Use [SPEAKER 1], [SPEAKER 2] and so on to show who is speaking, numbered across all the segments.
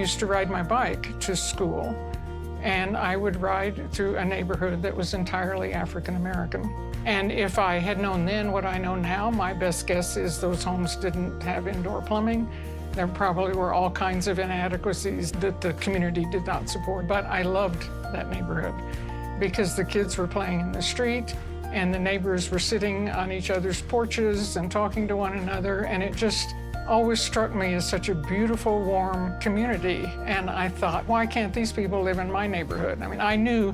[SPEAKER 1] used to ride my bike to school, and I would ride through a neighborhood that was entirely African American. And if I had known then what I know now, my best guess is those homes didn't have indoor plumbing. There probably were all kinds of inadequacies that the community did not support. But I loved that neighborhood because the kids were playing in the street and the neighbors were sitting on each other's porches and talking to one another, and it just always struck me as such a beautiful, warm community. And I thought, why can't these people live in my neighborhood? I mean, I knew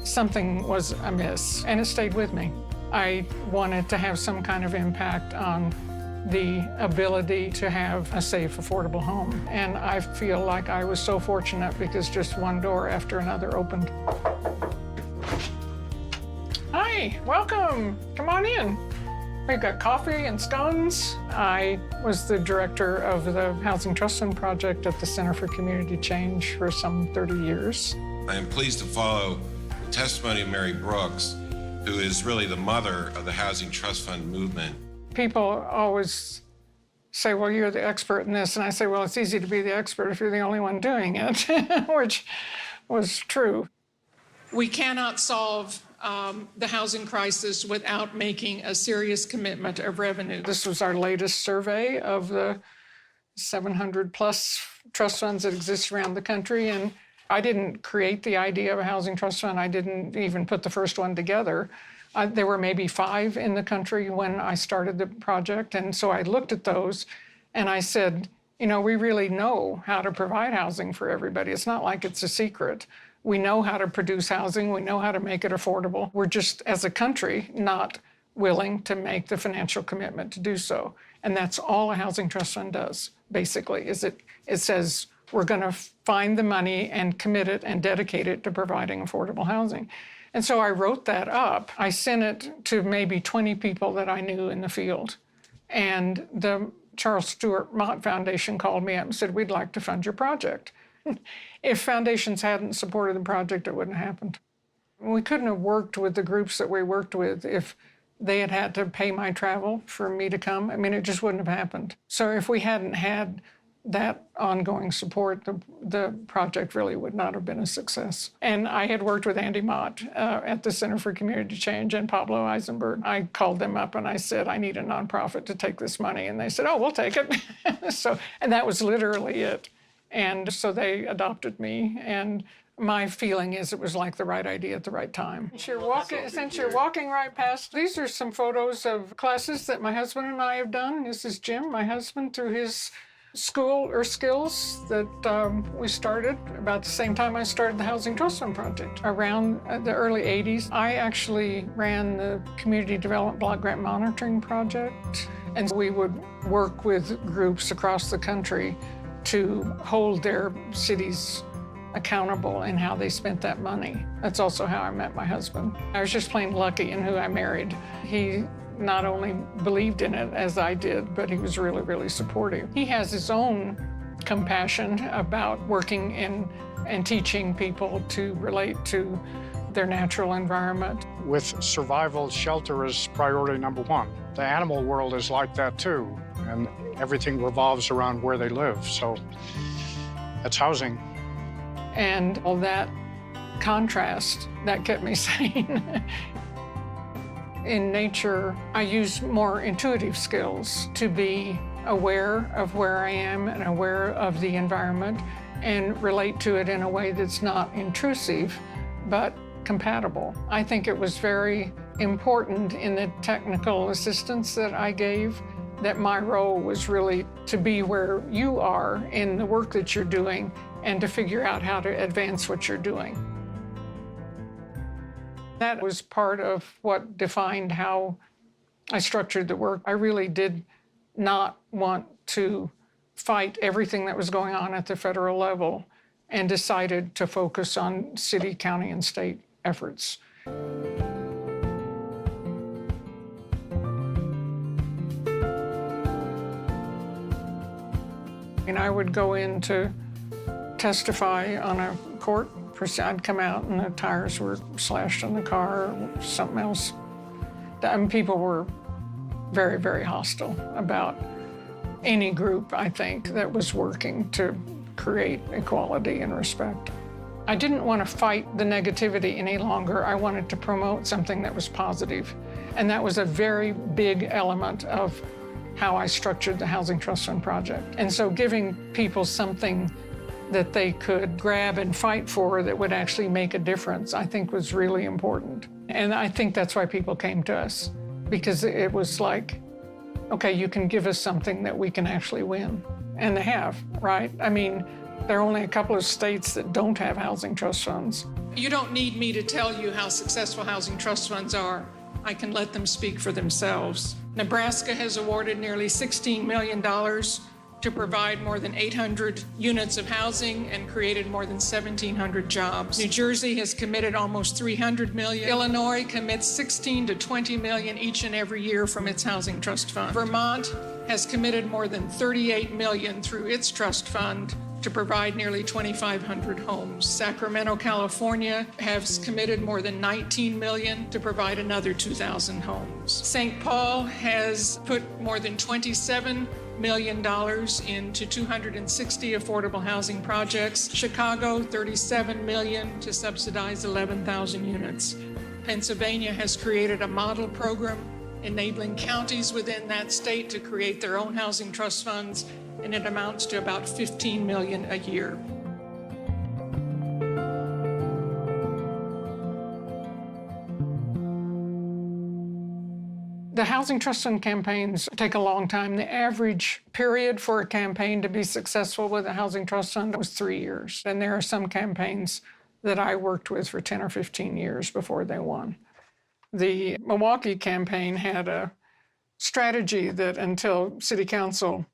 [SPEAKER 1] something was amiss, and it stayed with me. I wanted to have some kind of impact on the ability to have a safe, affordable home. And I feel like I was so fortunate because just one door after another opened. Hi, welcome. Come on in. We've got coffee and scones. I was the director of the Housing Trust Fund project at the Center for Community Change for some 30 years.
[SPEAKER 2] I am pleased to follow the testimony of Mary Brooks, who is really the mother of the Housing Trust Fund movement.
[SPEAKER 1] People always say, well, you're the expert in this. And I say, well, it's easy to be the expert if you're the only one doing it, which was true.
[SPEAKER 3] We cannot solve the housing crisis without making a serious commitment of revenue.
[SPEAKER 1] This was our latest survey of the 700 plus trust funds that exist around the country. And I didn't create the idea of a housing trust fund. I didn't even put the first one together. There were maybe 5 in the country when I started the project. And so I looked at those and I said, you know, we really know how to provide housing for everybody. It's not like it's a secret. We know how to produce housing. We know how to make it affordable. We're just, as a country, not willing to make the financial commitment to do so. And that's all a housing trust fund does, basically, is it says we're going to find the money and commit it and dedicate it to providing affordable housing. And so I wrote that up. I sent it to maybe 20 people that I knew in the field. And the Charles Stewart Mott Foundation called me up and said, we'd like to fund your project. If foundations hadn't supported the project, it wouldn't have happened. We couldn't have worked with the groups that we worked with if they had had to pay my travel for me to come. I mean, it just wouldn't have happened. So if we hadn't had that ongoing support, the project really would not have been a success. And I had worked with Andy Mott at the Center for Community Change and Pablo Eisenberg. I called them up and I said, I need a nonprofit to take this money. And they said, oh, we'll take it. And that was literally it. And so they adopted me, and my feeling is it was like the right idea at the right time. Since you're walking right past, these are some photos of classes that my husband and I have done. This is Jim, my husband, through his school or skills that we started about the same time I started the Housing Trust Fund project, around the early 80s. I actually ran the Community Development Block Grant Monitoring Project, and we would work with groups across the country to hold their cities accountable in how they spent that money. That's also how I met my husband. I was just plain lucky in who I married. He not only believed in it as I did, but he was really, really supportive. He has his own compassion about working in and teaching people to relate to their natural environment.
[SPEAKER 4] With survival, shelter is priority number 1. The animal world is like that too, and everything revolves around where they live, so that's housing.
[SPEAKER 1] And all that contrast, that kept me sane. In nature, I use more intuitive skills to be aware of where I am and aware of the environment and relate to it in a way that's not intrusive, but compatible. I think it was very important in the technical assistance that I gave that my role was really to be where you are in the work that you're doing and to figure out how to advance what you're doing. That was part of what defined how I structured the work. I really did not want to fight everything that was going on at the federal level and decided to focus on city, county, and state efforts. And I would go in to testify on a court. I'd come out and the tires were slashed on the car or something else. People were very, very hostile about any group, I think, that was working to create equality and respect. I didn't want to fight the negativity any longer. I wanted to promote something that was positive. And that was a very big element of how I structured the Housing Trust Fund project. And so giving people something that they could grab and fight for that would actually make a difference, I think was really important. And I think that's why people came to us, because it was like, okay, you can give us something that we can actually win. And they have, right? I mean, there are only a couple of states that don't have housing trust funds.
[SPEAKER 3] You don't need me to tell you how successful housing trust funds are. I can let them speak for themselves. Nebraska has awarded nearly $16 million to provide more than 800 units of housing and created more than 1,700 jobs. New Jersey has committed almost $300 million. Illinois commits 16 to 20 million each and every year from its housing trust fund. Vermont has committed more than 38 million through its trust fund to provide nearly 2,500 homes. Sacramento, California has committed more than 19 million to provide another 2,000 homes. St. Paul has put more than $27 million into 260 affordable housing projects. Chicago, $37 million to subsidize 11,000 units. Pennsylvania has created a model program enabling counties within that state to create their own housing trust funds, and it amounts to about $15 million a year.
[SPEAKER 1] The Housing Trust Fund campaigns take a long time. The average period for a campaign to be successful with a Housing Trust Fund was 3 years. And there are some campaigns that I worked with for 10 or 15 years before they won. The Milwaukee campaign had a strategy that until City Council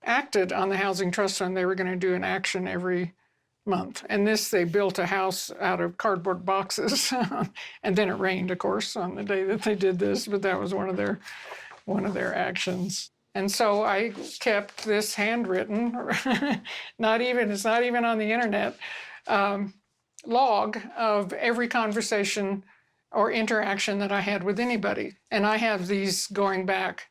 [SPEAKER 1] acted on the Housing Trust Fund, they were going to do an action every month. And this, they built a house out of cardboard boxes. And then it rained, of course, on the day that they did this, but that was one of their actions. And so I kept this handwritten, it's not even on the internet, log of every conversation or interaction that I had with anybody. And I have these going back,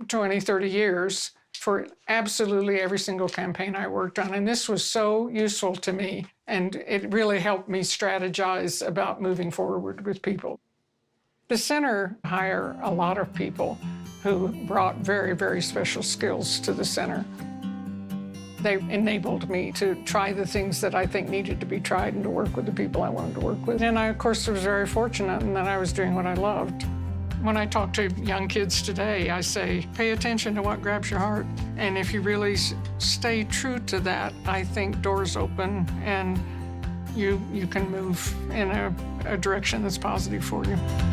[SPEAKER 1] 20, 30 years for absolutely every single campaign I worked on. And this was so useful to me. And it really helped me strategize about moving forward with people. The center hire a lot of people who brought very, very special skills to the center. They enabled me to try the things that I think needed to be tried and to work with the people I wanted to work with. And I, of course, was very fortunate in that I was doing what I loved. When I talk to young kids today, I say, pay attention to what grabs your heart. And if you really stay true to that, I think doors open and you can move in a direction that's positive for you.